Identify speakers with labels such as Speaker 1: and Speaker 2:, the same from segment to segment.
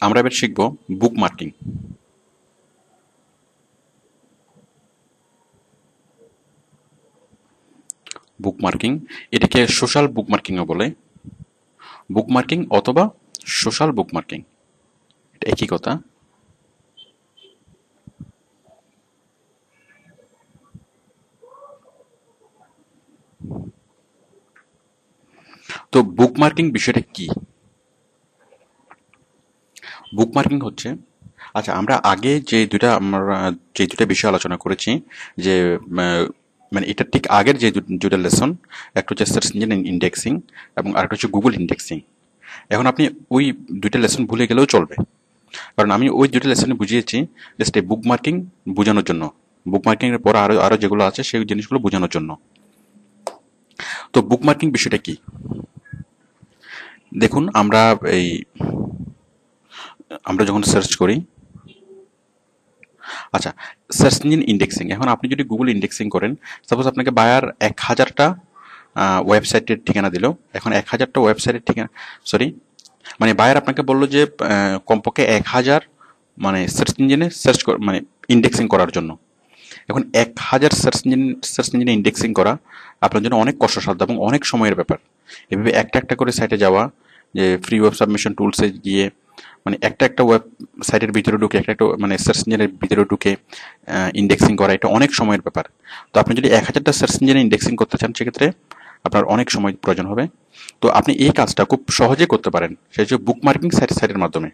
Speaker 1: আমরা এবার শিখব বুক মার্কিং। বুক মার্কিং, এটাকে সোশ্যাল বুক মার্কিংও বলে। বুক মার্কিং অথবা সোশ্যাল বুক মার্কিং এটা একই কথা। তো বুক মার্কিং বিষয়টা কি? বুক মার্কিং হচ্ছে, আচ্ছা আমরা আগে যে দুটা বিষয় আলোচনা করেছি, যে মানে এটা ঠিক আগের যে দুটা লেসন, একটা হচ্ছে সার্চ ইঞ্জিন ইন্ডেক্সিং এবং আরেকটা হচ্ছে গুগল ইন্ডেক্সিং। এখন আপনি ওই দুইটা লেসন ভুলে গেলেও চলবে, কারণ আমি ওই দুইটা লেসনে বুঝিয়েছি জাস্ট এই বুক মার্কিং বোঝানোর জন্য। বুক মার্কিং এর পর আরো আরো যেগুলো আছে সেই জিনিসগুলো বোঝানোর জন্য। তো বুক মার্কিং বিষয়টা কি? দেখুন, এই আমরা যখন সার্চ করি, আচ্ছা সার্চ ইঞ্জিন ইন্ডেক্সিং, এখন আপনি যদি গুগল ইন্ডেক্সিং করেন, সাপোজ আপনাকে বায়ার 1000টা ওয়েবসাইটের ঠিকানা দিল। এখন 1000টা ওয়েবসাইটের ঠিকানা, সরি, মানে বায়ার আপনাকে বললো যে কমপক্ষে 1000 মানে সার্চ ইঞ্জিনে মানে ইন্ডেক্সিং করার জন্য। এখন 1000 সার্চ ইঞ্জিনে ইন্ডেক্সিং করা আপনার জন্য অনেক কষ্টসাধ্য এবং অনেক সময়ের ব্যাপার। এভাবে একটা একটা করে সাইটে যাওয়া, যে ফ্রি ওয়েব সাবমিশন টুলসে গিয়ে মানে একটা একটা ওয়েব সাইটের ভিতরে ঢুকে একটা একটা মানে সার্চ ইঞ্জিনের ভিতরে ঢুকে ইন্ডেক্সিং করা, এটা অনেক সময়ের ব্যাপার। তো আপনি যদি 1000টা সার্চ ইঞ্জিনে ইন্ডেক্সিং করতে চান, সেক্ষেত্রে আপনার অনেক সময় প্রয়োজন হবে। তো আপনি এই কাজটা খুব সহজে করতে পারেন, সেটা হচ্ছে বুক মার্কিং সাইটের মাধ্যমে।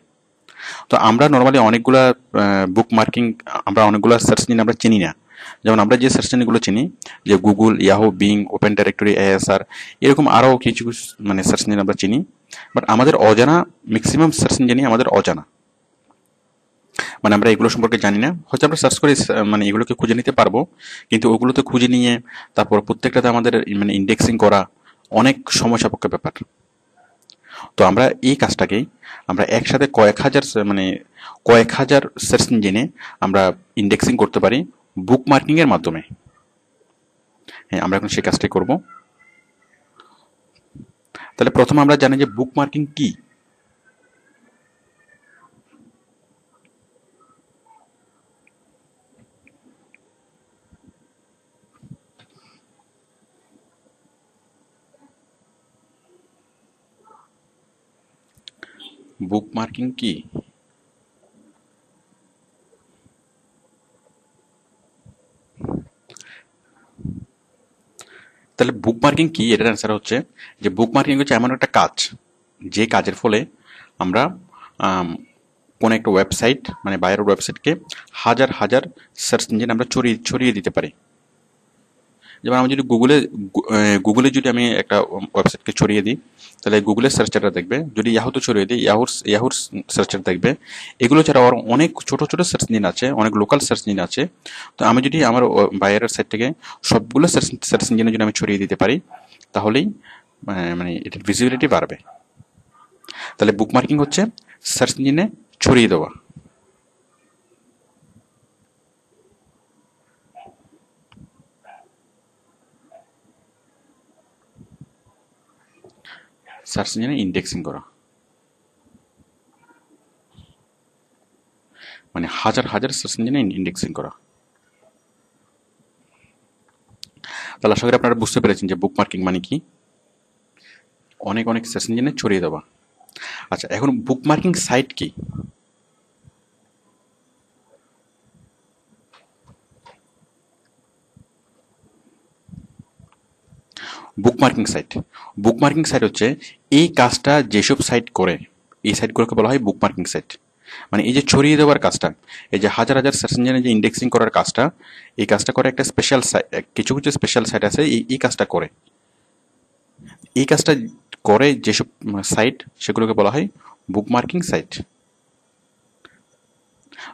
Speaker 1: তো আমরা নর্মালি অনেকগুলা বুক মার্কিং, আমরা অনেকগুলা সার্চ ইঞ্জিন আমরা চিনি না। যেমন আমরা যে সার্চ ইঞ্জিনগুলো চিনি, যে Google, Yahoo, being, open directory, ASR, এরকম আরও কিছু মানে সার্চ ইঞ্জিন আমরা চিনি। বাট আমাদের অজানা ম্যাক্সিমাম সার্চ ইঞ্জিনই আমাদের অজানা, মানে আমরা এগুলো সম্পর্কে জানি না। হয়তো আমরা সার্চ করে মানে এগুলোকে খুঁজে নিতে পারবো, কিন্তু ওগুলোতে খুঁজে নিয়ে তারপর প্রত্যেকটাতে আমাদের মানে ইন্ডেক্সিং করা অনেক সময় সাপেক্ষ ব্যাপার। তো আমরা এই কাজটাকেই আমরা একসাথে কয়েক হাজার সার্চ ইঞ্জিনে আমরা ইন্ডেক্সিং করতে পারি বুক মার্কিং এর মাধ্যমে। হ্যাঁ, আমরা এখন সেই কাজটাই করব। তাহলে প্রথমে আমরা জানি যে বুক মার্কিং কি। বুক মার্কিং কি? তাহলে বুক মার্কিং কি, এটার অ্যান্সার হচ্ছে যে বুক মার্কিং হচ্ছে এমন একটা কাজ, যে কাজের ফলে আমরা কোন একটা ওয়েবসাইট মানে বাইরের ওয়েবসাইটকে হাজার হাজার সার্চ ইঞ্জিন আমরা ছড়িয়ে দিতে পারি। যেমন আমি যদি গুগলে যদি আমি একটা ওয়েবসাইটকে ছড়িয়ে দিই, তাহলে গুগলের সার্চারটা দেখবে। যদি ইয়াহুতে ছড়িয়ে দিই, ইয়াহুর সার্চার দেখবে। এগুলো ছাড়া আরও অনেক ছোট ছোট সার্চ ইঞ্জিন আছে, অনেক লোকাল সার্চ ইঞ্জিন আছে। তো আমি যদি আমার বাইরের সাইট থেকে সবগুলো সার্চ ইঞ্জিনে যদি আমি ছড়িয়ে দিতে পারি, তাহলেই মানে এটার ভিজিবিলিটি বাড়বে। তাহলে বুক মার্কিং হচ্ছে সার্চ ইঞ্জিনে ছড়িয়ে দেওয়া। সার্চ ইঞ্জিনে ইন্ডেক্সিং করা মানে হাজার হাজার সার্চ ইঞ্জিনে ইন্ডেক্সিং করা। তাহলে আশা করি আপনারা বুঝতে পেরেছেন যে বুক মার্কিং মানে কি, অনেক অনেক সার্চ ইঞ্জিনে ছড়িয়ে দেওয়া। আচ্ছা, এখন বুক মার্কিং সাইট কি? বুক মার্কিং সাইট হচ্ছে এই কাজটা যেসব সাইট করে, এই সাইটগুলোকে বলা হয় বুক মার্কিং সাইট। মানে এই যে ছড়িয়ে দেওয়ার কাজটা, এই যে হাজার হাজার সার্চ ইঞ্জিনে যে ইন্ডেক্সিং করার কাজটা, এই কাজটা করে একটা স্পেশাল সাইট, কিছু কিছু স্পেশাল সাইট আছে এই কাজটা করে। এই কাজটা করে যেসব সাইট, সেগুলোকে বলা হয় বুক মার্কিং সাইট।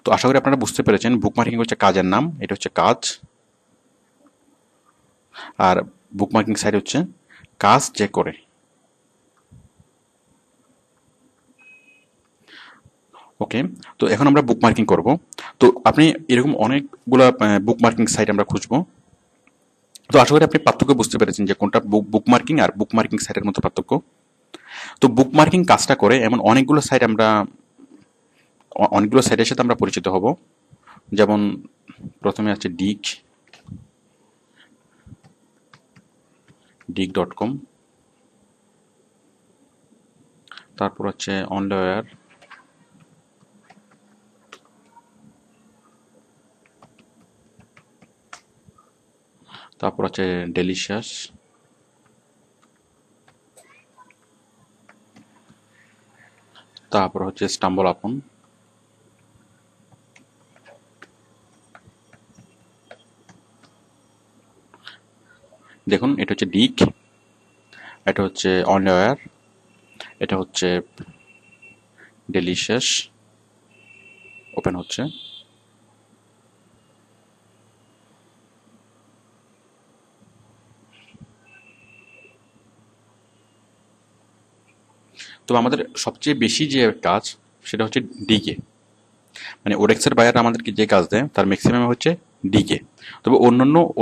Speaker 1: তো আশা করি আপনারা বুঝতে পেরেছেন বুক মার্কিং হচ্ছে কাজের নাম, এটা হচ্ছে কাজ। আর বুক মার্কিং সাইট হচ্ছে কাজ যে করে। ওকে, তো এখন আমরা বুক মার্কিং করব। তো আপনি এরকম অনেকগুলা বুক মার্কিং সাইট আমরা খুঁজবো। তো আশা করি আপনি পার্থক্য বুঝতে পেরেছেন যে কোনটা বুক মার্কিং আর বুক মার্কিং সাইটের মধ্যে পার্থক্য। তো বুকমার্কিং কাজটা করে এমন অনেকগুলো সাইটের সাথে আমরা পরিচিত হব। যেমন প্রথমে আছে dig.com, তারপর হচ্ছে অনলাওয়্যার, তারপর হচ্ছে ডেলিশিয়াস, তারপর হচ্ছে স্টাম্বল আপন, দেখুন এটা হচ্ছে ডিগ, এটা হচ্ছে অনলাওয়্যার, এটা হচ্ছে ডেলিশিয়াস, ওপেন হচ্ছে। তো আমাদের সবচেয়ে বেশি যে কাজ সেটা হচ্ছে ডিগে, মানে ওডেক্সের বায়ার আমাদেরকে যে কাজ দেয় তার ম্যাক্সিমাম হচ্ছে ডিগে। তবে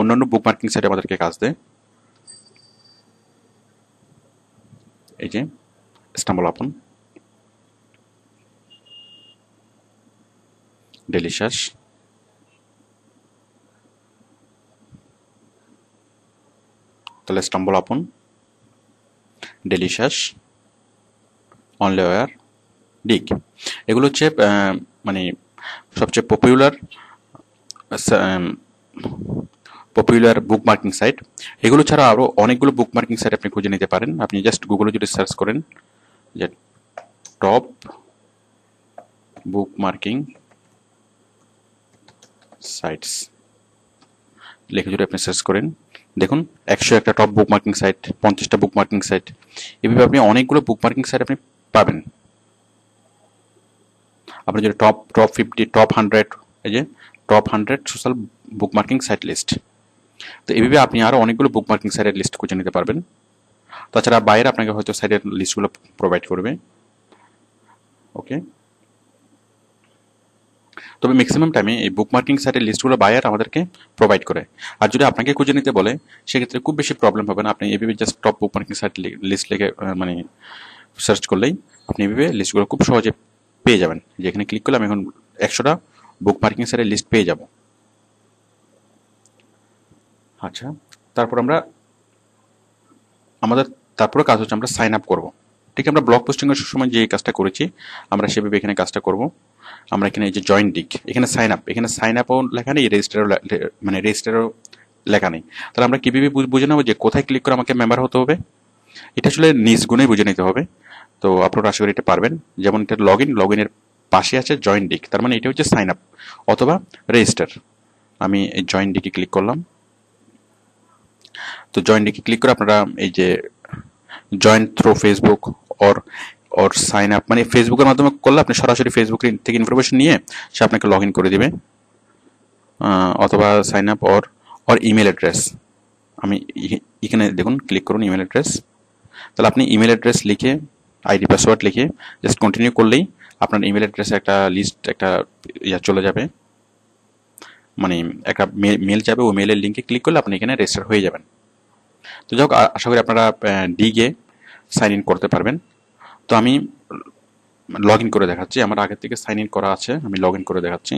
Speaker 1: অন্যান্য বুক মার্কিং সাইটে আমাদেরকে কাজ দেয়। এই যে স্টাম্বল আপন, ডেলিশিয়াস, তাহলে স্টাম্বল আপন, ডেলিশিয়াস, অনলাওয়্যার, ডিগ, এগুলো হচ্ছে মানে সবচেয়ে পপুলার বুক মার্কিং সাইট। এগুলো ছাড়া আরও অনেকগুলো বুক মার্কিং সাইট আপনি খুঁজে নিতে পারেন। আপনি জাস্ট গুগলে যদি সার্চ করেন যে টপ বুক মার্কিং সাইটস লিখে যদি আপনি সার্চ করেন, দেখুন 101টা টপ বুক মার্কিং সাইট, 50টা বুক মার্কিং সাইট, এভাবে আপনি অনেকগুলো বুক মার্কিং সাইট আপনি পাবেন। আপনি যদি টপ 50, টপ 100, এই যে টপ 100 সোশ্যাল বুক মার্কিং সাইট লিস্ট, তো এইভাবে আপনি আরও অনেকগুলো বুক মার্কিং সাইটের লিস্ট খুঁজে নিতে পারবেন। তাছাড়া বাইরে আপনাকে হয়তো সাইটের লিস্টগুলো প্রোভাইড করবে। ওকে, তবে ম্যাক্সিমাম টাইমে এই বুক মার্কিং সাইটের লিস্টগুলো বায়ার আমাদেরকে প্রোভাইড করে। আর যদি আপনাকে খুঁজে নিতে বলে সেক্ষেত্রে খুব বেশি প্রবলেম হবে না। আপনি এভাবে জাস্ট টপ বুক মার্কিং সাইট লিস্ট লিখে মানে সার্চ করলেই আপনি এভাবে লিস্টগুলো খুব সহজে পেয়ে যাবেন। যেখানে ক্লিক করলে আমি এখন 100টা বুক মার্কিং সাইটের লিস্ট পেয়ে যাব। আচ্ছা, তারপর তারপরে কাজ হচ্ছে আমরা সাইন আপ করবো। ঠিক আমরা ব্লগ পোস্টিংয়ের সময় যে কাজটা করেছি আমরা সেভাবে এখানে কাজটা করব। আমরা এখানে এই যে জয়েন ডিগ, এখানে সাইন আপও লেখা নেই, রেজিস্টারও লেখা নেই। তাহলে আমরা কিভাবে বুঝে নেবো যে কোথায় ক্লিক করে আমাকে মেম্বার হতে হবে? এটা আসলে নিজ গুণেই বুঝে নিতে হবে। তো আপনারা আশা করি এটা পারবেন। যেমন এটা লগ ইনের পাশে আছে জয়েন ডিগ, তার মানে এটা হচ্ছে সাইন আপ অথবা রেজিস্টার। আমি এই জয়েন ডিগে ক্লিক করলাম। তো জয়েন ডিগে ক্লিক করে আপনারা এই যে join through Facebook or sign up, মানে ফেসবুকের মাধ্যমে করলে আপনি সরাসরি ফেসবুক থেকে ইনফরমেশন নিয়ে সে আপনাকে লগ ইন করে দিবে, অথবা sign up or email address. আমি এখানে দেখুন ক্লিক করুন ইমেল অ্যাড্রেস। তাহলে আপনি ইমেল অ্যাড্রেস লিখে আইডি পাসওয়ার্ড লিখে জাস্ট কন্টিনিউ করলেই আপনার ইমেল অ্যাড্রেসে একটা লিস্ট চলে যাবে, মানে একটা মেল যাবে। ওই মেলের লিঙ্কে ক্লিক করলে আপনি এখানে রেজিস্টার হয়ে যাবেন। তো যাই হোক, আশা করি আপনারা ডিগে সাইন ইন করতে পারবেন। তো আমি লগ ইন করে দেখাচ্ছি, আমার আগে থেকে সাইন ইন করা আছে, আমি লগ ইন করে দেখাচ্ছি।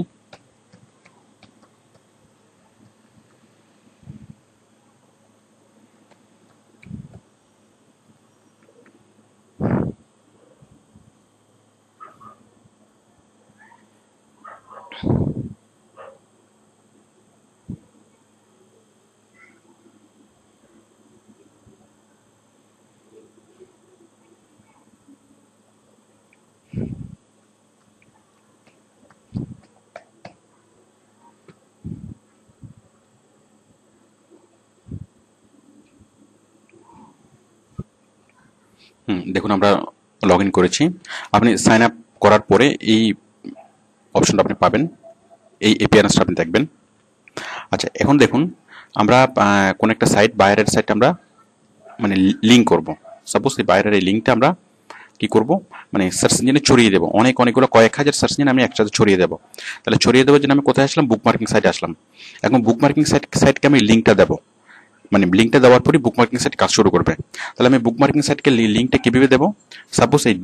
Speaker 1: দেখুন আমরা লগ ইন করেছি। আপনি সাইন আপ করার পরে এই অপশনটা আপনি পাবেন, এই অ্যাপিয়ারেন্সটা আপনি দেখবেন। আচ্ছা, এখন দেখুন আমরা কোন একটা সাইট, বাইরের সাইট আমরা মানে লিঙ্ক করব। সাপোজ এই বাইরের এই লিঙ্কটা আমরা কি করব, মানে সার্চ ইঞ্জিনে ছড়িয়ে দেবো। অনেকগুলো কয়েক হাজার সার্চ ইঞ্জিনে আমি একসাথে ছড়িয়ে দেবো। তাহলে ছড়িয়ে দেওয়ার জন্য আমি কোথায় আসলাম? বুক মার্কিং সাইটে আসলাম। এখন বুক মার্কিং সাইটকে আমি লিঙ্কটা দেবো। মানে লিঙ্কটা দেওয়ার পরই বুকমার্কিং সাইট কাজ শুরু করবে। তাহলে আমি বুকমার্কিং সাইটকে লিঙ্কটা কিভাবে দেবো? সাপোজ এই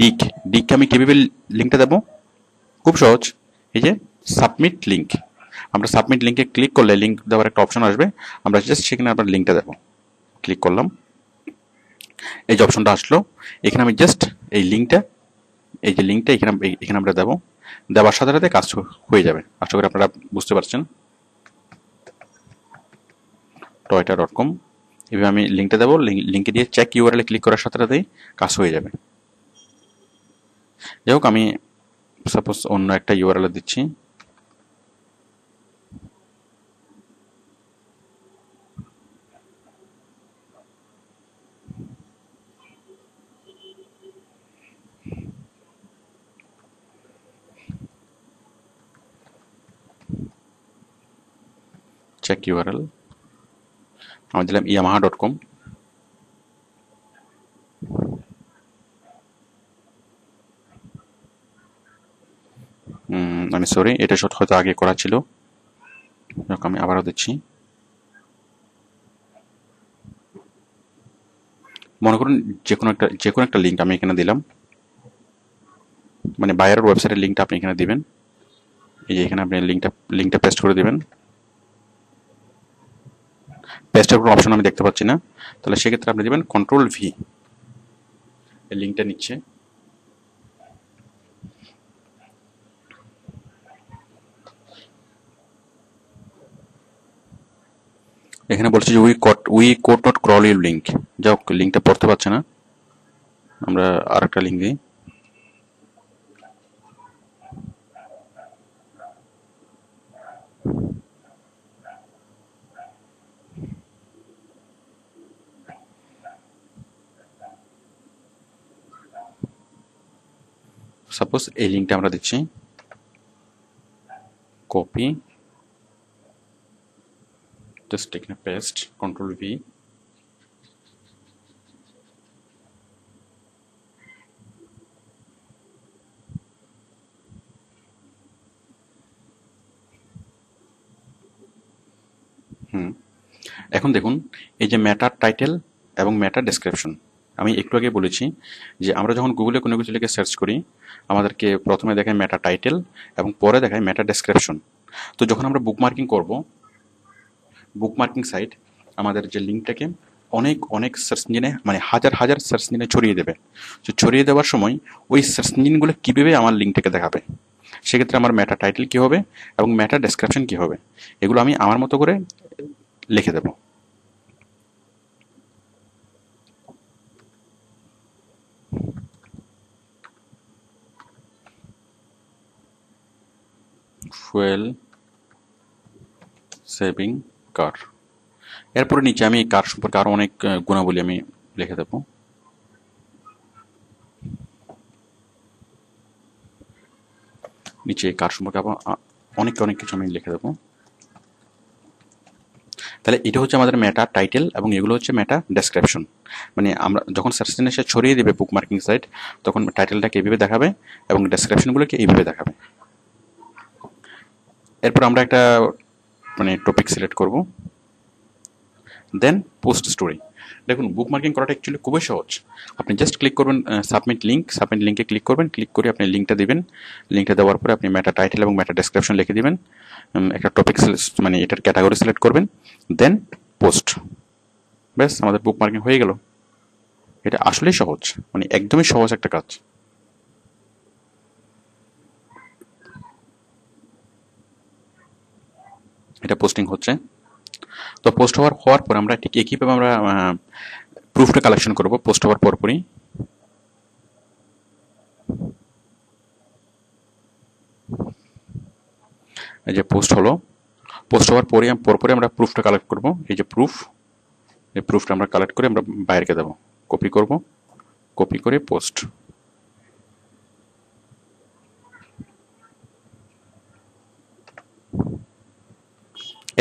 Speaker 1: ডিককে আমি কিভাবে লিঙ্কটা দেবো? খুব সহজ, এই যে সাবমিট লিঙ্ক। আমরা সাবমিট লিঙ্কে ক্লিক করলে লিঙ্ক দেওয়ার একটা অপশন আসবে, আমরা জাস্ট সেখানে আমরা লিঙ্কটা দেবো। ক্লিক করলাম, এই যে অপশনটা আসলো, এখানে আমি জাস্ট এই লিঙ্কটা, এই যে লিঙ্কটা এখানে আমরা দেবো। দেওয়ার সাথে সাথে কাজ হয়ে যাবে। আশা করি আপনারা বুঝতে পারছেন। toyota.com, এভাবে আমি লিঙ্কটা দেবো, লিঙ্কে দিয়ে চেক ইউআরএল ক্লিক করার সাথে সাথেই কাজ হয়ে যাবে। যাই হোক, আমি সাপোজ অন্য একটা ইউআরএল দিচ্ছি। চেক ইউআরএল আমি দিলাম yamaha.com। আমি সরি, এটা হয়তো আগে করা ছিল, আমি আবারও দিচ্ছি। মনে করুন যে কোনো একটা লিঙ্ক আমি এখানে দিলাম, মানে বায়ারের ওয়েবসাইটের লিঙ্কটা আপনি এখানে দিবেন। এই যে এখানে আপনি লিঙ্কটা পেস্ট করে দিবেন। পেস্টের কোনো অপশন আমি দেখতে পাচ্ছি না, তাহলে সেক্ষেত্রে আপনি দিবেন Ctrl+V। এই লিঙ্কটা নিচ্ছে, এখানে বলছে যে we code not crawl your link. যাই হোক, লিঙ্কটা পড়তে পারছে না, আমরা আর একটা লিঙ্ক দিই। সাপোজ এই লিঙ্কটা আমরা দিচ্ছি, কপি, জাস্ট এখানে পেস্ট, Ctrl+V। এখন দেখুন, এই যে ম্যাটার টাইটেল এবং ম্যাটার ডেসক্রিপশন, আমি একটু আগে বলেছি যে আমরা যখন গুগলে কোনো কিছু লিখে সার্চ করি, আমাদেরকে প্রথমে দেখায় ম্যাটা টাইটেল এবং পরে দেখায় ম্যাটা ডেসক্রিপশন। তো যখন আমরা বুকমার্কিং করব, বুকমার্কিং সাইট আমাদের যে লিঙ্কটাকে অনেক অনেক সার্চ ইঞ্জিনে, মানে হাজার হাজার সার্চ ইঞ্জিনে ছড়িয়ে দেবে। তো ছড়িয়ে দেওয়ার সময় ওই সার্চ ইঞ্জিনগুলো কীভাবে আমার লিঙ্কটাকে দেখাবে, সেক্ষেত্রে আমার ম্যাটা টাইটেল কী হবে এবং ম্যাটা ডেসক্রিপশন কী হবে, এগুলো আমি আমার মতো করে লিখে দেবো। ফুয়েল সেভিং কার, এরপরে নিচে আমি এই কার সম্পর্কে আরো অনেক গুণাবলী আমি লিখে দেবো। নিচে এই কার সম্পর্কে আবার অনেক কিছু আমি লিখে দেবো। তাহলে এটা হচ্ছে আমাদের মেটা টাইটেল এবং এগুলো হচ্ছে মেটা ডেসক্রিপশন। মানে আমরা যখন সার্চ ইঞ্জিনে সে ছড়িয়ে দেবে বুক মার্কিং সাইট, তখন টাইটেলটাকে এইভাবে দেখাবে এবং ডেসক্রিপশনগুলোকে এইভাবে দেখাবে। এরপর আমরা একটা মানে টপিক সিলেক্ট করব, দেন পোস্ট স্টোরি। দেখুন, বুক মার্কিং করাটা অ্যাকচুয়ালি খুবই সহজ। আপনি জাস্ট ক্লিক করবেন সাবমিট লিঙ্কে ক্লিক করবেন, ক্লিক করে আপনি লিঙ্কটা দিবেন। লিঙ্কটা দেওয়ার পরে আপনি মেটা টাইটেল এবং মেটা ডেসক্রিপশন লিখে দিবেন, একটা টপিক মানে এটার ক্যাটাগরি সিলেক্ট করবেন, দেন পোস্ট। ব্যাস, আমাদের বুক মার্কিং হয়ে গেল। এটা আসলেই সহজ, মানে একদমই সহজ একটা কাজ। এটা পোস্টিং হচ্ছে। তো পোস্ট হওয়ার পর আমরা ঠিক একইভাবে আমরা প্রুফটা কালেকশন করব পোস্ট হওয়ার পরপরই। এই যে পোস্ট হলো, পোস্ট হওয়ার পরপরই আমরা প্রুফটা কালেক্ট করব। এই যে এই প্রুফটা আমরা কালেক্ট করে আমরা বাইরেকে দেবো, কপি করব, কপি করে পোস্ট।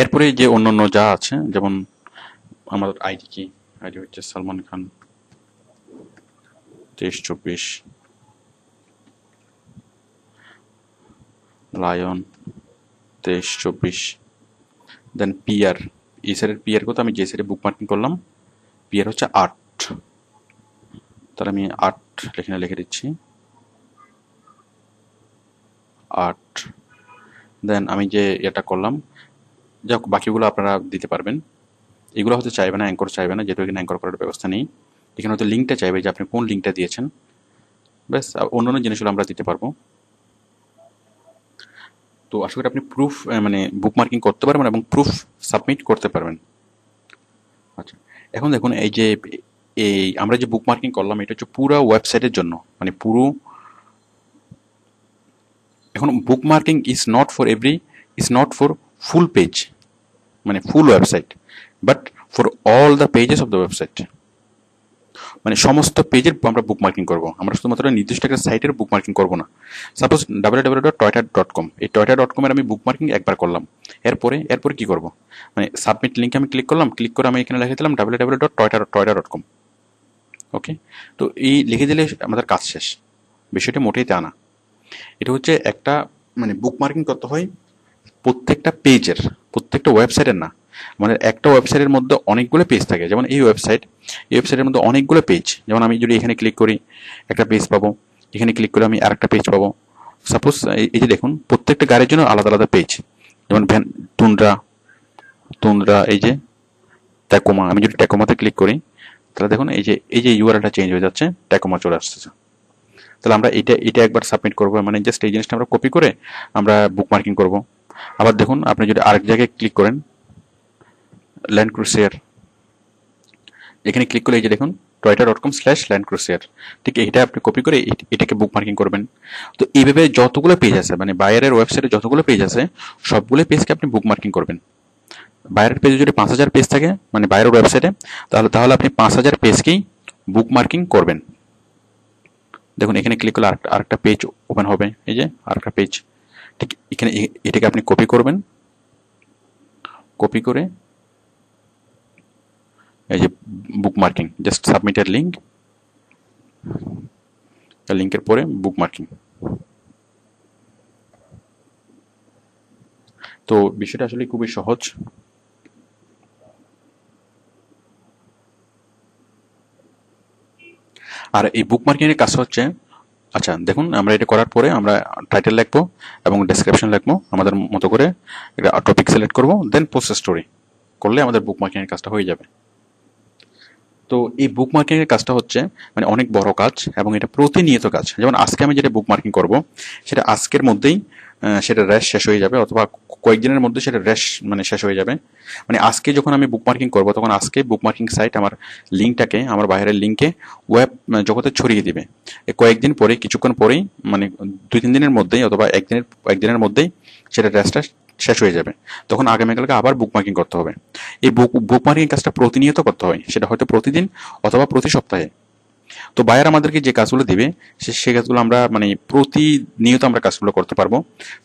Speaker 1: এরপরে যে অন্যান্য যা আছে, যেমন আমার আইডি হচ্ছে সালমান খান 2324, লায়ন 2324, দেন পিআর এই সাইডের পি এর কত, আমি যে সাইডে বুক মার্কিং করলাম পি এর হচ্ছে 8, তাহলে আমি 8 এখানে লিখে দিচ্ছি 8। দেন আমি যে এটা করলাম, যাক বাকিগুলো আপনারা দিতে পারবেন। এগুলো হয়তো চাইবে না, অ্যাঙ্কর চাইবে না, যেহেতু এখানে অ্যাঙ্কর করার ব্যবস্থা নেই। এখানে হয়তো লিঙ্কটা চাইবে যে আপনি কোন লিঙ্কটা দিয়েছেন, ব্যাস। অন্যান্য জিনিসগুলো আমরা দিতে পারবো। তো আশা করি আপনি প্রুফ মানে বুক মার্কিং করতে পারবেন এবং প্রুফ সাবমিট করতে পারবেন। আচ্ছা, এখন দেখুন এই যে এই আমরা যে বুক মার্কিং করলাম এটা হচ্ছে পুরো ওয়েবসাইটের জন্য, মানে পুরো। এখন bookmarking is not for full page, মানে full website, but for all the pages of the website. মানে সমস্ত পেজের আমরা বুক মার্কিং করবো, আমরা শুধুমাত্র নির্দিষ্ট একটা সাইটের বুক মার্কিং করবো না। সাপোজ www.toyota.com, এই toyota.com এর আমি বুক মার্কিং একবার করলাম, এরপরে কি করব, মানে সাবমিট লিঙ্কে আমি ক্লিক করলাম, ক্লিক করে আমি এখানে লিখে দিলাম www.toyota.com। ওকে, তো এই লিখে দিলে আমাদের কাজ শেষ। বিষয়টা মোটেই তা না। এটা হচ্ছে একটা মানে বুক মার্কিং করতে হয় প্রত্যেকটা পেজের, প্রত্যেকটা ওয়েবসাইটের না। আমাদের একটা ওয়েবসাইটের মধ্যে অনেকগুলো পেজ থাকে, যেমন এই ওয়েবসাইটের মধ্যে অনেকগুলো পেজ। যেমন আমি যদি এখানে ক্লিক করি একটা পেজ পাবো, এখানে ক্লিক করে আমি আরেকটা পেজ পাবো। সাপোজ এই যে দেখুন প্রত্যেকটা গাড়ির জন্য আলাদা আলাদা পেজ, যেমন ভ্যান তুন্দ্রা এই যে ট্যাকোমা। আমি যদি ট্যাকোমাতে ক্লিক করি তাহলে দেখুন এই যে ইউআরএলটা চেঞ্জ হয়ে যাচ্ছে, ট্যাকোমা চলে আসতেছে। তাহলে আমরা এটা একবার সাবমিট করবো, মানে জাস্ট এই জিনিসটা আমরা কপি করে আমরা বুক মার্কিং করবো। আবার দেখুন আপনি যদি আরেক জায়গায় ক্লিক করেন ল্যান্ড ক্রুসিয়ার, এখানে ক্লিক করলে এই যে দেখুন toyota.com/Land Cruiser, ঠিক এটা আপনি কপি করে এটাকে বুক মার্কিং করবেন। তো এইভাবে যতগুলো পেজ আছে, মানে বায়ারের ওয়েবসাইটে যতগুলো পেজ আছে সবগুলো পেজকে আপনি বুক মার্কিং করবেন। বায়ারের পেজে যদি 5000 পেজ থাকে মানে বায়ারের ওয়েবসাইটে, তাহলে আপনি 5000 পেজকেই বুক মার্কিং করবেন। দেখুন এখানে ক্লিক করলে আরেকটা পেজ ওপেন হবে, এই যে আরেকটা পেজ। ঠিক এখানে এটাকে আপনি কপি করবেন, কপি করে এই যে বুক মার্কিং, জাস্ট সাবমিটের লিঙ্কের পরে বুক মার্কিং। তো বিষয়টা আসলে খুবই সহজ। আর এই বুক মার্কিং এর কাজ হচ্ছে, আচ্ছা দেখুন আমরা এটা করার পরে আমরা টাইটেল লিখবো এবং ডেসক্রিপশন লিখবো আমাদের মতো করে, একটা টপিক সিলেক্ট করবো, দেন পোস্ট স্টোরি করলে আমাদের বুক মার্কিং এর কাজটা হয়ে যাবে। তো এই বুক মার্কিং এর কাজটা হচ্ছে মানে অনেক বড় কাজ এবং এটা প্রতিনিয়ত কাজ। যেমন আজকে আমি যেটা বুক মার্কিং করব সেটা আজকের মধ্যেই সেটা র্যাশ শেষ হয়ে যাবে, অথবা কয়েকদিনের মধ্যে সেটা র্যাশ মানে শেষ হয়ে যাবে। মানে আজকে যখন আমি বুক মার্কিং করবো তখন আজকে বুক মার্কিং সাইট আমার লিঙ্কটাকে, আমার বাইরের লিঙ্কে ওয়েব জগতে ছড়িয়ে দিবে। কয়েকদিন পরে, কিছুক্ষণ পরেই, মানে 2-3 দিনের মধ্যেই অথবা একদিনের মধ্যেই সেটা র্যাশটা শেষ হয়ে যাবে। তখন আগামীকালকে আবার বুক মার্কিং করতে হবে। এই বুক মার্কিং কাজটা প্রতিনিয়ত করতে হয়, সেটা হয়তো প্রতিদিন অথবা প্রতি সপ্তাহে। তো বায়ার আমাদেরকে যে কাজগুলো দিবে সে কাজগুলো আমরা মানে প্রতিনিয়ত আমরা কাজগুলো করতে পারবো।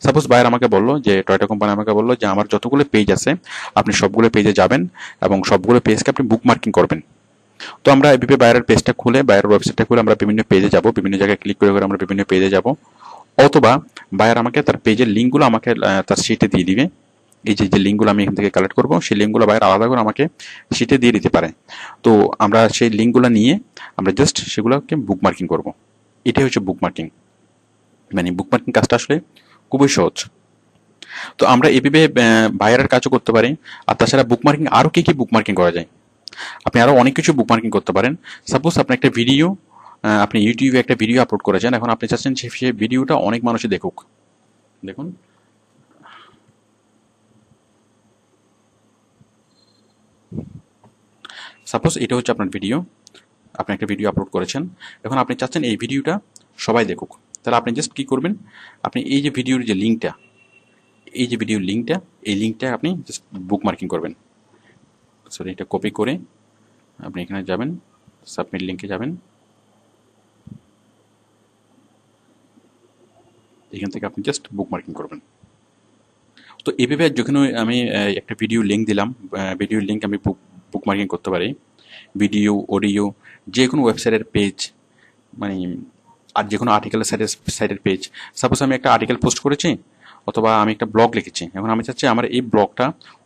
Speaker 1: সাপোজ বায়ার আমাকে বললো যে টয়োটা কোম্পানি আমাকে বললো যে আমার যতগুলো পেজ আছে আপনি সবগুলো পেজে যাবেন এবং সবগুলো পেজকে আপনি বুক মার্কিং করবেন। তো আমরা এভাবে বায়ারের পেজটা খুলে, বায়ারের ওয়েবসাইটটা খুলে আমরা বিভিন্ন পেজে যাব, বিভিন্ন জায়গায় ক্লিক করে আমরা বিভিন্ন পেজে যাব। অথবা বায়ার আমাকে তার পেজের লিঙ্কগুলো আমাকে তার শিটে দিয়ে দিবে। এই যে লিঙ্কগুলো আমি এখান থেকে কালেক্ট করবো সেই লিঙ্কগুলো বায়ার আলাদা করে আমাকে শিটে দিয়ে দিতে পারে। তো আমরা সেই লিঙ্কগুলো নিয়ে আমরা জাস্ট সেগুলোকে বুক মার্কিং করবো। এটাই হচ্ছে বুক মার্কিং। মানে বুক মার্কিং কাজটা আসলে খুবই সহজ। তো আমরা এভাবে বায়ারের কাজও করতে পারি। আর তাছাড়া বুক মার্কিং আরও কি বুক মার্কিং করা যায়, আপনি আরও অনেক কিছু বুক মার্কিং করতে পারেন। সাপোজ আপনি একটা ভিডিও, আপনি ইউটিউবে একটা ভিডিও আপলোড করেছেন, এখন আপনি চাচ্ছেন সেই ভিডিওটা অনেক মানুষই দেখুক। দেখুন সাপোজ এটা হচ্ছে আপনার ভিডিও, আপনি একটা ভিডিও আপলোড করেছেন, এখন আপনি চাচ্ছেন এই ভিডিওটা সবাই দেখুক। তাহলে আপনি জাস্ট কি করবেন, আপনি এই যে ভিডিওর যে লিঙ্কটা, এই যে ভিডিওর লিঙ্কটা, এই লিঙ্কটা আপনি জাস্ট বুক মার্কিং করবেন। সরি, এটা কপি করে আপনি এখানে যাবেন, সাবমিট লিঙ্কে যাবেন, এখান থেকে আপনি জাস্ট বুক মার্কিং করবেন। তো এভাবে যখন আমি একটা ভিডিও লিঙ্ক দিলাম, ভিডিওর লিঙ্ক আমি বুক মার্কিং করতে পারি। ভিডিও, অডিও, যে কোনো ওয়েবসাইটের পেজ, মানে আর যে কোনো আর্টিকেলের সাইটের পেজ। সাপোজ আমি একটা আর্টিকেল পোস্ট করেছি, অথবা আমি একটা ব্লগ লিখেছি, এখন আমি চাচ্ছি আমার এই ব্লগটা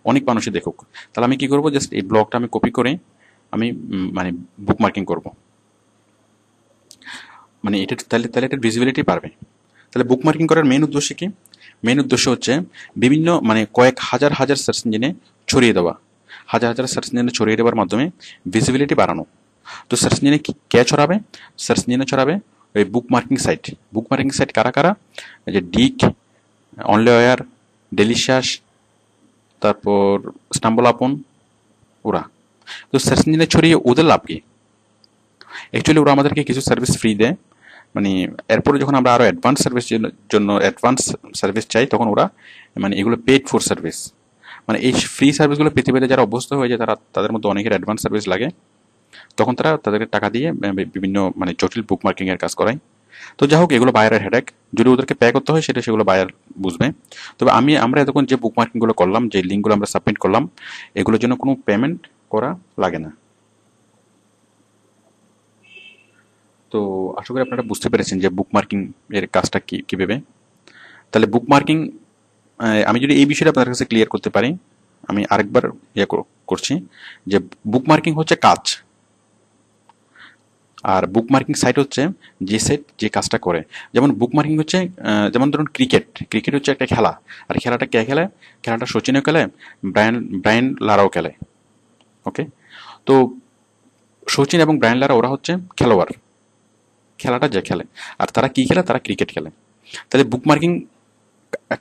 Speaker 1: অনেক মানুষই দেখুক, তাহলে আমি কি করব, জাস্ট এই ব্লগটা আমি কপি করে আমি মানে বুকমার্কিং করব, মানে এটা তাহলে তাহলে এটার ভিজিবিলিটি পারবে। তাহলে বুকমার্কিং করার মেইন উদ্দেশ্য কি? মেইন উদ্দেশ্য হচ্ছে বিভিন্ন মানে কয়েক হাজার হাজার সার্চ ইঞ্জিনে ছড়িয়ে দেওয়া, হাজার হাজার সার্চ ইঞ্জিনে ছড়িয়ে দেওয়ার মাধ্যমে ভিজিবিলিটি বাড়ানো। তো সার্চ ইঞ্জিনে কে ছড়াবে? সার্চ ইঞ্জিনে ছড়াবে ওই বুকমার্কিং সাইট। বুকমার্কিং সাইট কারা কারা? এই যে ডিক, অনলাওয়্যার, ডেলিশাস, তারপর স্টাম্বল আপন, ওরা। তো সার্চ ইঞ্জিনে ছড়িয়ে ওদের লাভ কি? অ্যাকচুয়ালি ওরা আমাদেরকে কিছু সার্ভিস ফ্রি দেয়, মানে এরপরে যখন আমরা আরো অ্যাডভান্স সার্ভিস জন্য অ্যাডভান্স সার্ভিস চাই, তখন ওরা মানে এগুলো পেড ফর সার্ভিস, মানে এই ফ্রি সার্ভিসগুলো পেতে পেতে যারা অভ্যস্ত হয়ে যায়, তারা তাদের মধ্যে অনেকের অ্যাডভান্স সার্ভিস লাগে, তখন তারা তাদেরকে টাকা দিয়ে বিভিন্ন মানে জটিল বুক মার্কিং এর কাজ করায়। তো যাই হোক, এগুলো বায়ারের হেডেক, যদি ওদেরকে পে করতে হয় সেগুলো বায়ার বুঝবে। তবে আমরা এতক্ষণ যে বুক মার্কিং গুলো করলাম, যে লিঙ্কগুলো আমরা সাবমিট করলাম, এগুলোর জন্য কোনো পেমেন্ট করা লাগে না। তো আশা করি আপনারা বুঝতে পেরেছেন যে বুকমার্কিং এর কাজটা কিভাবে। তাহলে বুকমার্কিং আমি যদি এই বিষয়টা আপনাদের কাছে ক্লিয়ার করতে পারি, আমি আরেকবার করছি যে বুকমার্কিং হচ্ছে কাজ, আর বুকমার্কিং সাইট হচ্ছে যে সাইট যে কাজটা করে। যেমন বুকমার্কিং হচ্ছে যেমন ধরুন ক্রিকেট হচ্ছে একটা খেলা, আর খেলাটা কে খেলে? খেলাটা সচিনও খেলে, ব্রায়ান লারাও খেলে। ওকে, তো সচিন এবং ব্রায়ান লারা ওরা হচ্ছে খেলোয়াড়, খেলাটা যে খেলে, আর তারা কি খেলে? তারা ক্রিকেট খেলে। তাহলে বুকমার্কিং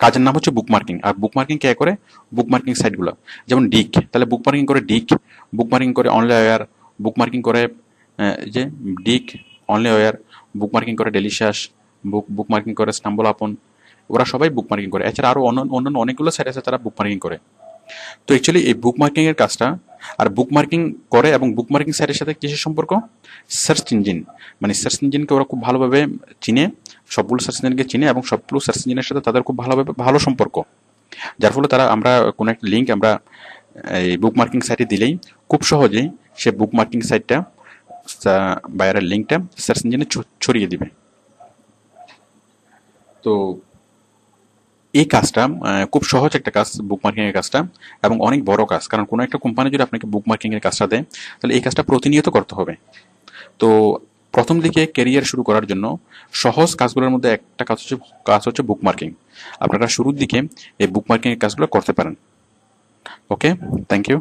Speaker 1: কাজের নাম হচ্ছে বুকমার্কিং। আর বুকমার্কিং কে করে? বুকমার্কিং সাইটগুলো। যেমন ডিক, তাহলে বুকমার্কিং করে ডিক, বুকমার্কিং করে অনলাওয়্যার, বুকমার্কিং করে যে ডিক, অনলাওয়্যার, বুকমার্কিং করে ডেলিশাস, বুকমার্কিং করে স্টাম্বল আপন, ওরা সবাই বুকমার্কিং করে। এছাড়া আরো অন্যান্য অনেকগুলো সাইট আছে তারা বুকমার্কিং করে। তো অ্যাকচুয়ালি এই বুকমার্কিং এর কাজটা, আর বুকমার্কিং করে এবং বুকমার্কিং সাইটের সাথে কিসের সম্পর্ক? সার্চ ইঞ্জিন, মানে সার্চ ইঞ্জিনকে ওরা খুব ভালোভাবে চিনে, সবগুলো সার্চ ইঞ্জিনকে চিনে, এবং সবগুলো সার্চ ইঞ্জিনের সাথে তাদের খুব ভালোভাবে ভালো সম্পর্ক, যার ফলে তারা আমরা কোনো একটা লিঙ্ক আমরা এই বুকমার্কিং সাইটে দিলেই খুব সহজেই সে বুকমার্কিং সাইটটা বায়ারের লিঙ্কটা সার্চ ইঞ্জিনে ছড়িয়ে দিবে। তো এই কাজটা খুব সহজ একটা কাজ, বুকমার্কিং এর কাজটা, এবং অনেক বড় কাজ, কারণ কোনো একটা কোম্পানি যদি আপনাকে বুকমার্কিং এর কাজটা দেয়, তাহলে এই কাজটা প্রতিনিয়ত করতে হবে। তো প্রথম দিকে ক্যারিয়ার শুরু করার জন্য সহজ কাজগুলোর মধ্যে একটা কাজ হচ্ছে বুকমার্কিং। আপনারা শুরুর দিকে এই বুকমার্কিং এর কাজগুলো করতে পারেন। ওকে, থ্যাংক ইউ।